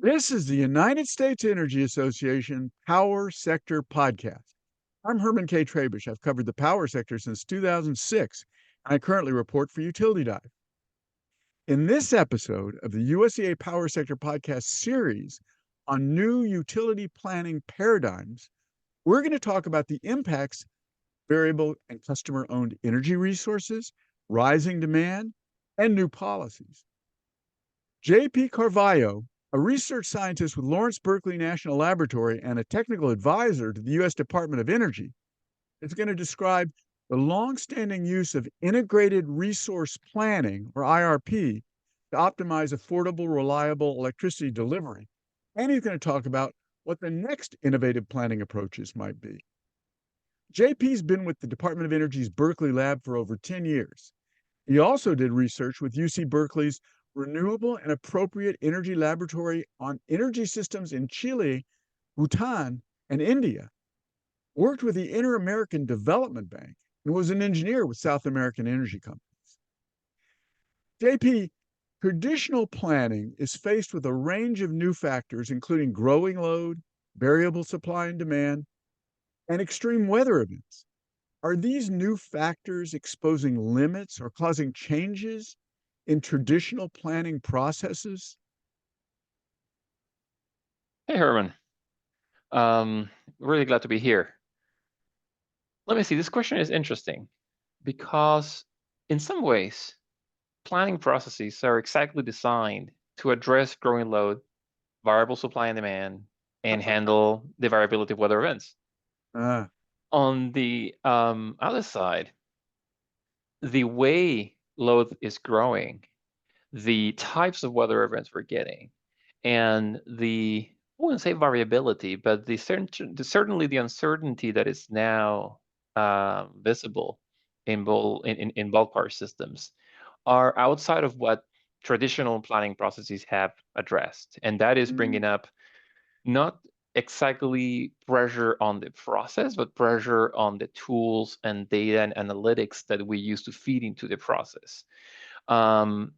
This is the United States Energy Association Power Sector Podcast. I'm Herman K. Trabish. I've covered the power sector since 2006, and I currently report for Utility Dive. In this episode of the USEA Power Sector Podcast series on new utility planning paradigms, we're going to talk about the impacts of variable and customer-owned energy resources, rising demand, and new policies. J.P. Carvallo, a research scientist with Lawrence Berkeley National Laboratory and a technical advisor to the U.S. Department of Energy, is going to describe the longstanding use of integrated resource planning, or IRP, to optimize affordable, reliable electricity delivery. And he's going to talk about what the next innovative planning approaches might be. JP's been with the Department of Energy's Berkeley lab for over 10 years. He also did research with UC Berkeley's Renewable and Appropriate Energy Laboratory on energy systems in Chile, Bhutan, and India, worked with the Inter-American Development Bank, and was an engineer with South American energy companies. JP, traditional planning is faced with a range of new factors, including growing load, variable supply and demand, and extreme weather events. Are these new factors exposing limits or causing changes in traditional planning processes? Hey, Herman. Really glad to be here. Let me see, this question is interesting because in some ways, planning processes are exactly designed to address growing load, variable supply and demand, and handle the variability of weather events. Ah, On the other side, the way load is growing, the types of weather events we're getting, and I wouldn't say variability, but certainly the uncertainty that is now visible in bulk power systems are outside of what traditional planning processes have addressed. And that is bringing mm, up not exactly pressure on the process, but pressure on the tools and data and analytics that we use to feed into the process. Um,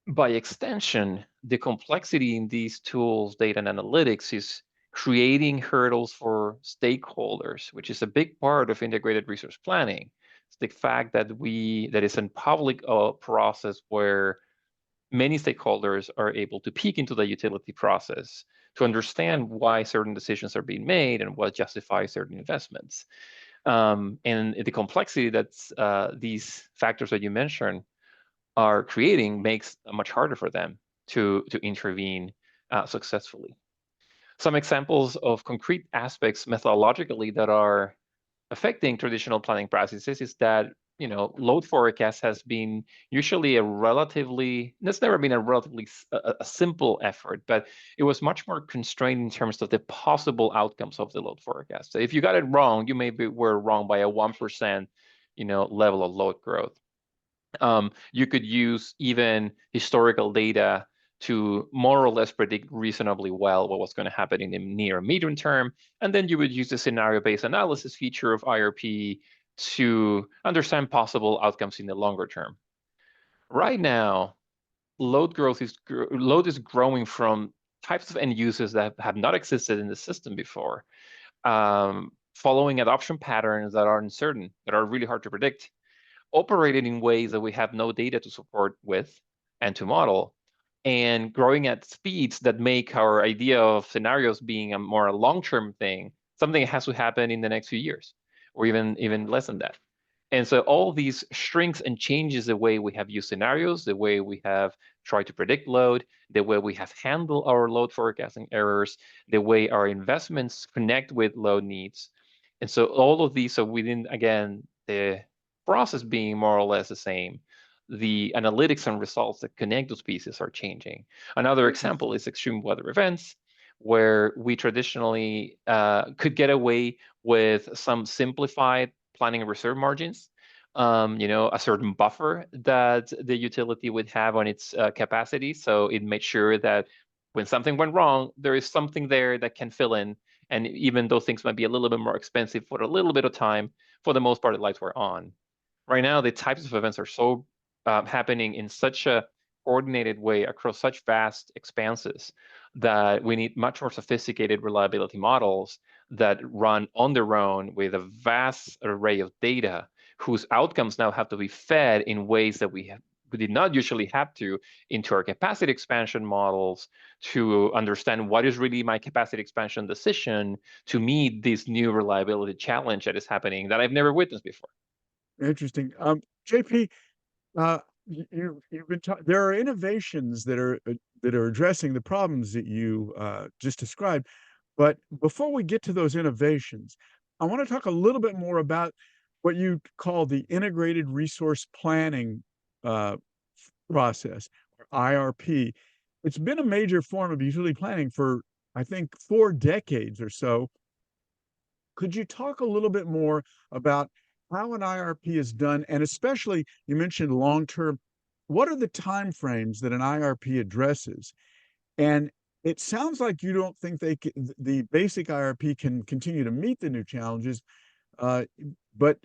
by extension, the complexity in these tools, data and analytics, is creating hurdles for stakeholders, which is a big part of integrated resource planning. It's the fact that is a public process where many stakeholders are able to peek into the utility process to understand why certain decisions are being made and what justifies certain investments. And the complexity that these factors that you mentioned are creating makes it much harder for them to intervene successfully. Some examples of concrete aspects methodologically that are affecting traditional planning processes is that load forecast has been usually that's never been a relatively a simple effort, but it was much more constrained in terms of the possible outcomes of the load forecast. So if you got it wrong, you maybe were wrong by a 1% level of load growth. You could use even historical data to more or less predict reasonably well what was going to happen in the near and medium term. And then you would use the scenario-based analysis feature of IRP to understand possible outcomes in the longer term. Right now, load is growing from types of end users that have not existed in the system before, following adoption patterns that are uncertain, that are really hard to predict, operating in ways that we have no data to support with and to model, and growing at speeds that make our idea of scenarios being a more long-term thing, something that has to happen in the next few years, or even less than that. And so all these shrinks and changes the way we have used scenarios, the way we have tried to predict load, the way we have handled our load forecasting errors, the way our investments connect with load needs. And so all of these are within, again, the process being more or less the same. The analytics and results that connect those pieces are changing. Another example is extreme weather events, where we traditionally could get away with some simplified planning and reserve margins, a certain buffer that the utility would have on its capacity. So it made sure that when something went wrong, there is something there that can fill in. And even though things might be a little bit more expensive for a little bit of time, for the most part, the lights were on. Right now, the types of events are so happening in such a coordinated way across such vast expanses that we need much more sophisticated reliability models that run on their own with a vast array of data, whose outcomes now have to be fed in ways that we did not usually have to into our capacity expansion models to understand what is really my capacity expansion decision to meet this new reliability challenge that is happening that I've never witnessed before. Interesting. JP, you've been there are innovations that are addressing the problems that you just described. But before we get to those innovations, I want to talk a little bit more about what you call the integrated resource planning uh, process, or IRP. It's been a major form of utility planning for, I think, 4 decades or so. Could you talk a little bit more about how an IRP is done, and especially you mentioned long term? What are the time frames that an IRP addresses? And it sounds like you don't think the basic IRP can continue to meet the new challenges, uh, but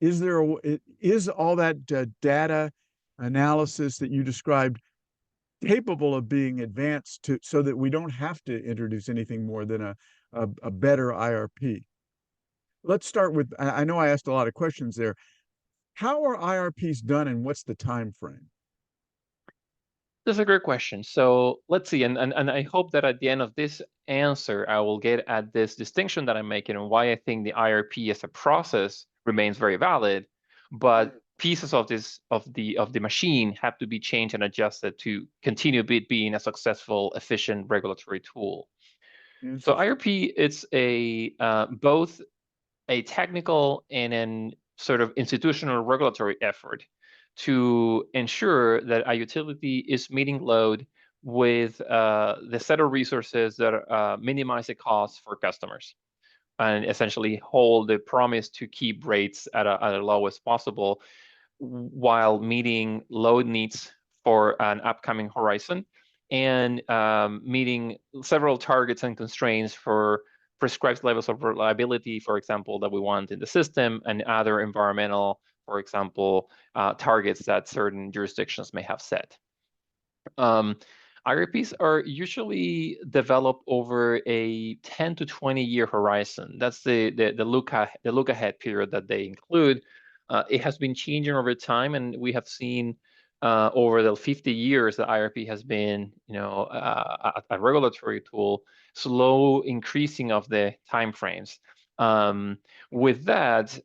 is all that data analysis that you described capable of being advanced to so that we don't have to introduce anything more than a better IRP? Let's start with, I know I asked a lot of questions there. How are IRPs done and what's the time frame? That's a great question. So let's see, and I hope that at the end of this answer, I will get at this distinction that I'm making and why I think the IRP as a process remains very valid, but pieces of the machine have to be changed and adjusted to continue being a successful, efficient regulatory tool. So Interesting. IRP, it's a both a technical and an sort of institutional regulatory effort to ensure that a utility is meeting load with the set of resources that minimize the cost for customers and essentially hold the promise to keep rates at a lowest possible while meeting load needs for an upcoming horizon and meeting several targets and constraints for prescribed levels of reliability, for example, that we want in the system, and other environmental, for example, targets that certain jurisdictions may have set. IRPs are usually developed over a 10 to 20 year horizon. That's the look ahead period that they include. It has been changing over time, and we have seen over the 50 years that IRP has been, a regulatory tool, slow increasing of the timeframes. With that,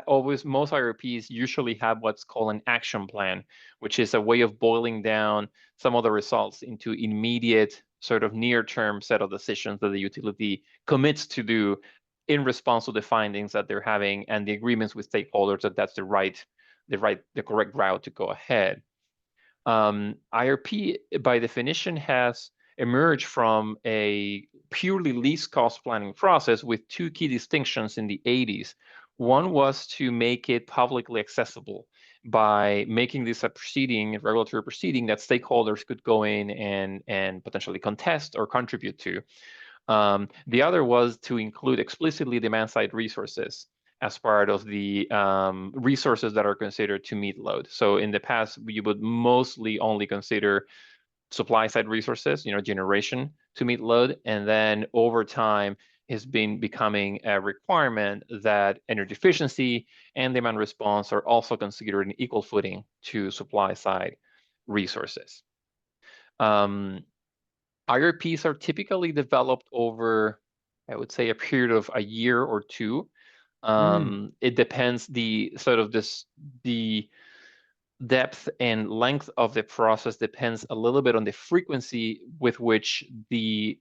always most IRPs usually have what's called an action plan, which is a way of boiling down some of the results into immediate sort of near-term set of decisions that the utility commits to do in response to the findings that they're having and the agreements with stakeholders that that's the correct route to go ahead. IRP, by definition, has emerged from a purely least cost planning process with two key distinctions in the 80s. One was to make it publicly accessible by making this a regulatory proceeding that stakeholders could go in and potentially contest or contribute to. The other was to include explicitly demand-side resources as part of the resources that are considered to meet load. So in the past, we would mostly only consider supply-side resources, generation to meet load, and then over time, has been becoming a requirement that energy efficiency and demand response are also considered in equal footing to supply-side resources. IRPs are typically developed over, I would say, a period of a year or two. Mm, It depends the depth and length of the process depends a little bit on the frequency with which the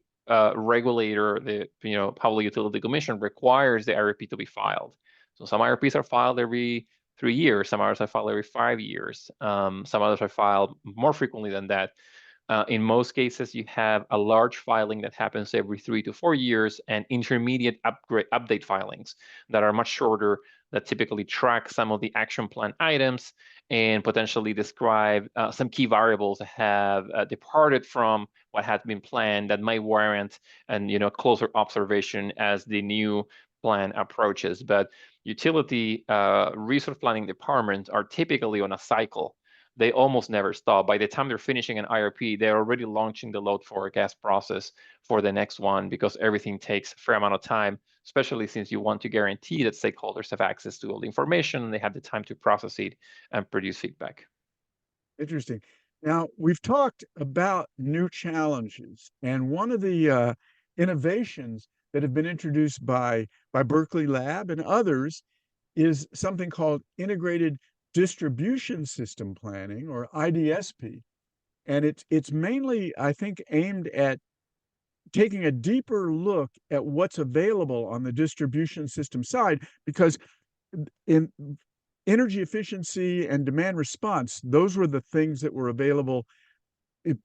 regulator, the Public Utility Commission, requires the IRP to be filed. So some IRPs are filed every 3 years, some others are filed every 5 years, some others are filed more frequently than that. In most cases, you have a large filing that happens every 3 to 4 years and intermediate update filings that are much shorter, that typically track some of the action plan items and potentially describe some key variables that have departed from what had been planned that might warrant and closer observation as the new plan approaches. But utility resource planning departments are typically on a cycle they almost never stop. By the time they're finishing an IRP, they're already launching the load forecast process for the next one, because everything takes a fair amount of time, especially since you want to guarantee that stakeholders have access to all the information and they have the time to process it and produce feedback. Interesting. Now, we've talked about new challenges, and one of the innovations that have been introduced by Berkeley Lab and others is something called integrated distribution system planning, or IDSP. And it's mainly, I think, aimed at taking a deeper look at what's available on the distribution system side, because in energy efficiency and demand response, those were the things that were available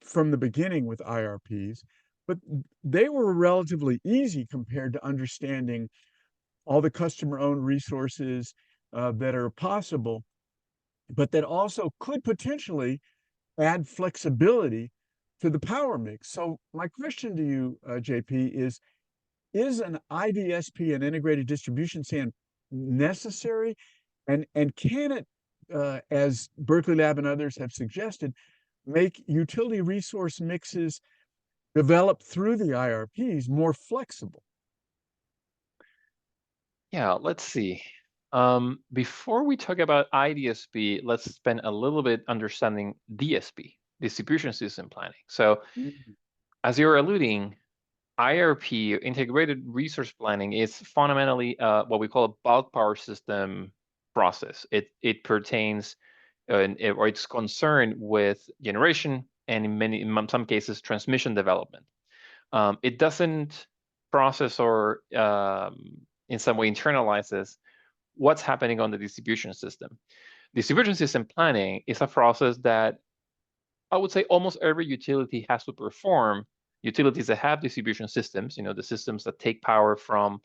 from the beginning with IRPs, but they were relatively easy compared to understanding all the customer-owned resources that are possible, but that also could potentially add flexibility to the power mix. So my question to you, JP, is an IDSP, an integrated distribution SAN, necessary? And can it, as Berkeley Lab and others have suggested, make utility resource mixes developed through the IRPs more flexible? Yeah, let's see. Before we talk about IDSP, let's spend a little bit understanding DSP, distribution system planning. So Mm. as you're alluding, IRP, integrated resource planning, is fundamentally what we call a bulk power system process. It pertains, or it's concerned with generation and in some cases, transmission development. It doesn't process or in some way internalizes what's happening on the distribution system. Distribution system planning is a process that I would say almost every utility has to perform. Utilities that have distribution systems, the systems that take power from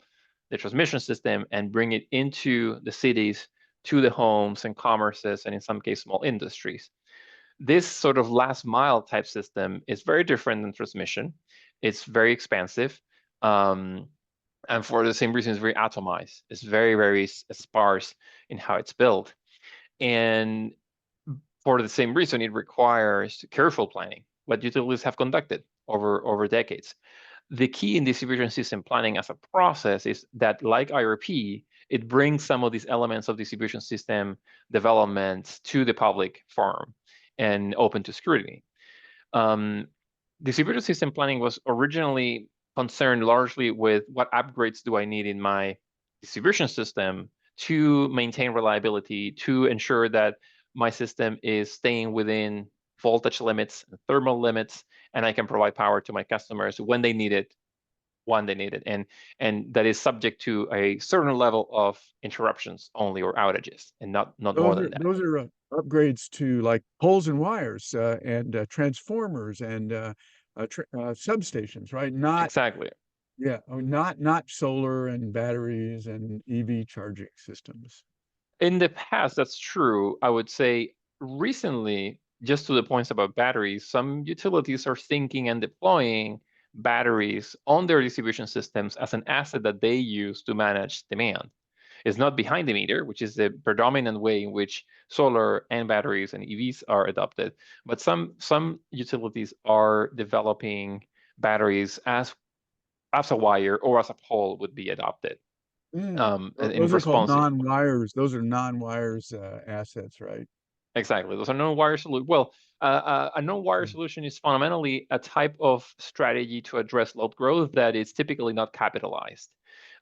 the transmission system and bring it into the cities, to the homes and commerces, and in some cases, small industries. This sort of last mile type system is very different than transmission. It's very expansive. And for the same reason, it's very atomized. It's very, very sparse in how it's built. And for the same reason, it requires careful planning, what utilities have conducted over decades. The key in distribution system planning as a process is that, like IRP, it brings some of these elements of distribution system development to the public forum and open to scrutiny. Distributed system planning was originally concerned largely with what upgrades do I need in my distribution system to maintain reliability, to ensure that my system is staying within voltage limits and thermal limits, and I can provide power to my customers when they need it, and that is subject to a certain level of interruptions only, or outages, and not more than that. Those are upgrades to like poles and wires and transformers and substations, right? Not Exactly. Yeah, not solar and batteries and EV charging systems. In the past, that's true. I would say recently, just to the points about batteries, some utilities are thinking and deploying batteries on their distribution systems as an asset that they use to manage demand. It's not behind the meter, which is the predominant way in which solar and batteries and EVs are adopted. But some utilities are developing batteries as a wire or as a pole would be adopted Mm. in Those are called response. non-wires. Those are non-wires assets, right? Exactly. Those are non-wire solution. Well, a non-wire Mm. solution is fundamentally a type of strategy to address load growth that is typically not capitalized.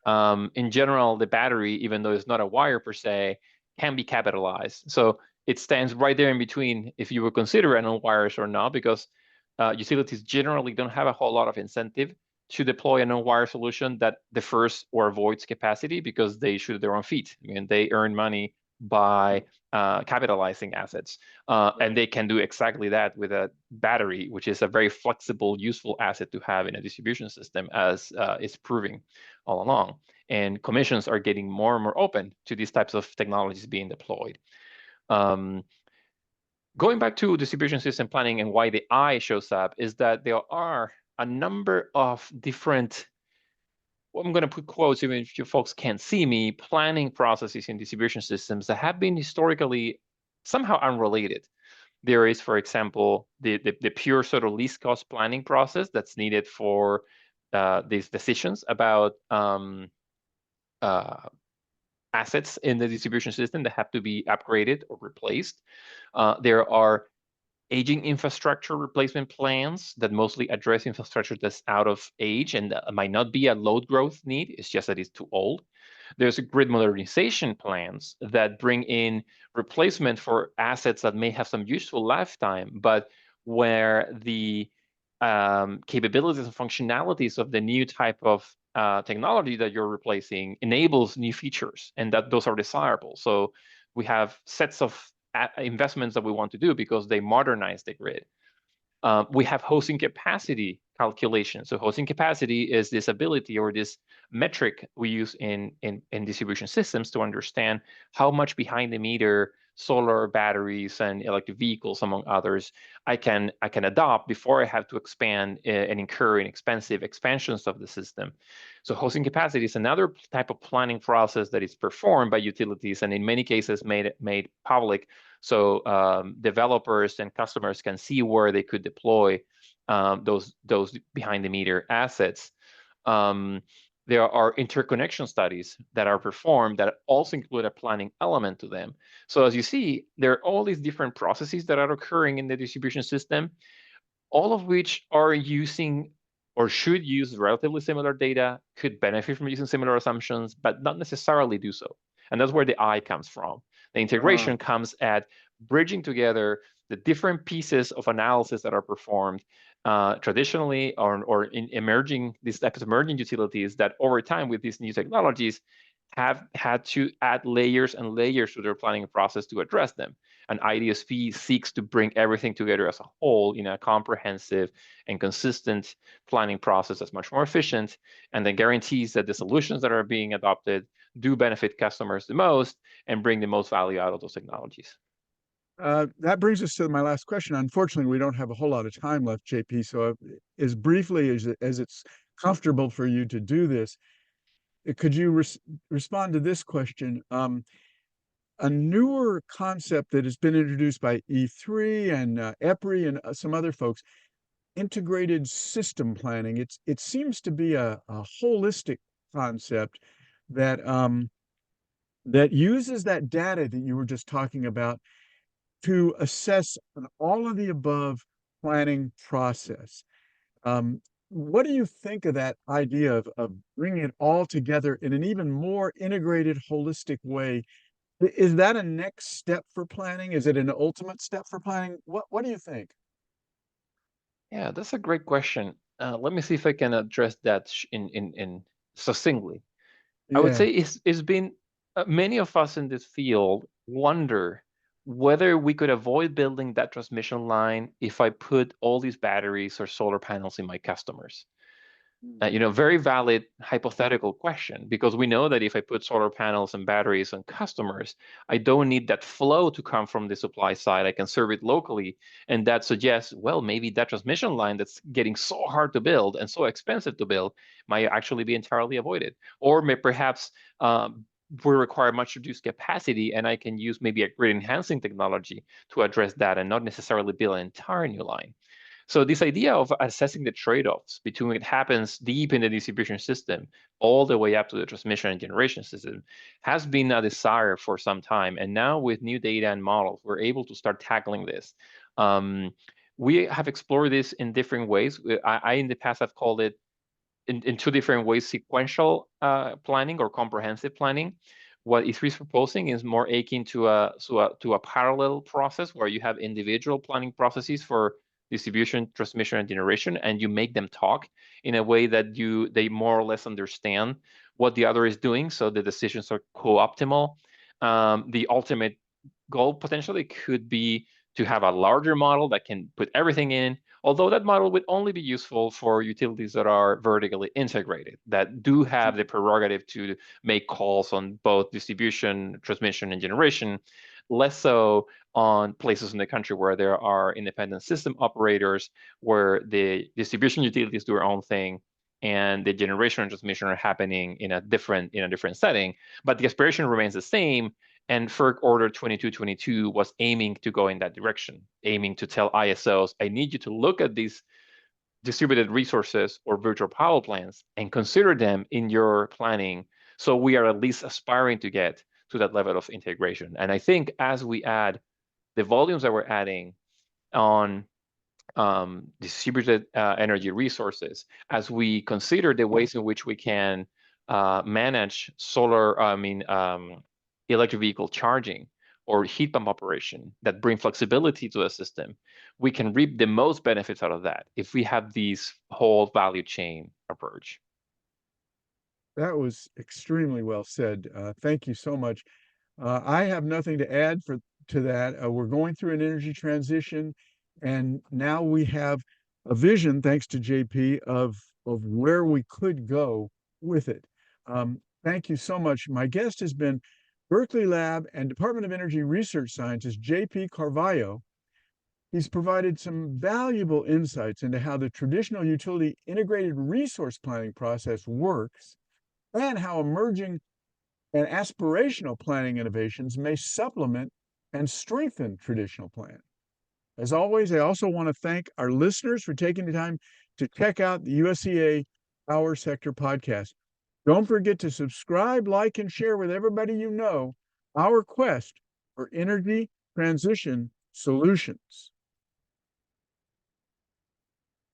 In general, the battery, even though it's not a wire per se, can be capitalized. So it stands right there in between if you would consider it non-wires or not, because utilities generally don't have a whole lot of incentive to deploy a non-wire solution that defers or avoids capacity, because they shoot their own feet. I mean, they earn money by capitalizing assets. And they can do exactly that with a battery, which is a very flexible, useful asset to have in a distribution system, as is proving all along. And commissions are getting more and more open to these types of technologies being deployed. Going back to distribution system planning and why the I shows up is that there are a number of different, well, I'm going to put quotes even if you folks can't see me, planning processes in distribution systems that have been historically somehow unrelated. There is, for example, the pure sort of least cost planning process that's needed for these decisions about uh, assets in the distribution system that have to be upgraded or replaced. There are aging infrastructure replacement plans that mostly address infrastructure that's out of age and might not be a load growth need. It's just that it's too old. There's grid modernization plans that bring in replacement for assets that may have some useful lifetime, but where the capabilities and functionalities of the new type of technology that you're replacing enables new features, and that those are desirable. So we have sets of investments that we want to do because they modernize the grid. We have hosting capacity calculation. So hosting capacity is this ability or this metric we use in distribution systems to understand how much behind the meter solar batteries and electric vehicles, among others, I can adopt before I have to expand and incur in expensive expansions of the system. So hosting capacity is another type of planning process that is performed by utilities and in many cases made public, so developers and customers can see where they could deploy those behind the meter assets. There are interconnection studies that are performed that also include a planning element to them. So as you see, there are all these different processes that are occurring in the distribution system, all of which are using or should use relatively similar data, could benefit from using similar assumptions, but not necessarily do so. And that's where the I comes from. The integration comes at bridging together the different pieces of analysis that are performed traditionally or in emerging, these types of emerging utilities that over time with these new technologies have had to add layers and layers to their planning process to address them. An IDSP seeks to bring everything together as a whole in a comprehensive and consistent planning process that's much more efficient, and then guarantees that the solutions that are being adopted do benefit customers the most and bring the most value out of those technologies. That brings us to my last question. Unfortunately, we don't have a whole lot of time left, JP. So, as briefly as it's comfortable for you to do this, could you respond to this question? A newer concept that has been introduced by E3 and EPRI and some other folks, integrated system planning. It seems to be a holistic concept that that uses that data that you were just talking about to assess an all of the above planning process. Um, what do you think of that idea of bringing it all together in an even more integrated, holistic way? Is that a next step for planning? Is it an ultimate step for planning? What do you think? Yeah, that's a great question. Let me see if I can address that in succinctly. I would Yeah. say it's been many of us in this field wonder whether we could avoid building that transmission line if I put all these batteries or solar panels in my customers. Very valid hypothetical question, because we know that if I put solar panels and batteries on customers, I don't need that flow to come from the supply side. I can serve it locally. And that suggests, well, maybe that transmission line that's getting so hard to build and so expensive to build might actually be entirely avoided. Or perhaps we require much reduced capacity, and I can use maybe a grid enhancing technology to address that and not necessarily build an entire new line. So this idea of assessing the trade-offs between what happens deep in the distribution system all the way up to the transmission and generation system has been a desire for some time. And now with new data and models, we're able to start tackling this. We have explored this in different ways. I in the past have called it in two different ways: sequential planning or comprehensive planning. What E3 is proposing is more akin to a parallel process where you have individual planning processes for distribution, transmission, and generation, and you make them talk in a way that they more or less understand what the other is doing, so the decisions are co-optimal. The ultimate goal potentially could be to have a larger model that can put everything in, although that model would only be useful for utilities that are vertically integrated, that do have the prerogative to make calls on both distribution, transmission, and generation, less so on places in the country where there are independent system operators, where the distribution utilities do their own thing and the generation and transmission are happening in a different setting, but the aspiration remains the same. And FERC Order 2222 was aiming to go in that direction, aiming to tell ISOs, I need you to look at these distributed resources or virtual power plants and consider them in your planning, so we are at least aspiring to get to that level of integration. And I think as we add the volumes that we're adding on distributed energy resources, as we consider the ways in which we can manage electric vehicle charging or heat pump operation that bring flexibility to the system, we can reap the most benefits out of that if we have these whole value chain approach. That was extremely well said. Thank you so much. I have nothing to add to that. We're going through an energy transition, and now we have a vision, thanks to JP, of where we could go with it. Thank you so much. My guest has been Berkeley Lab and Department of Energy research scientist JP Carvallo. He's provided some valuable insights into how the traditional utility integrated resource planning process works and how emerging and aspirational planning innovations may supplement and strengthen traditional planning. As always, I also want to thank our listeners for taking the time to check out the USEA Power Sector Podcast. Don't forget to subscribe, like, and share with everybody you know our quest for energy transition solutions.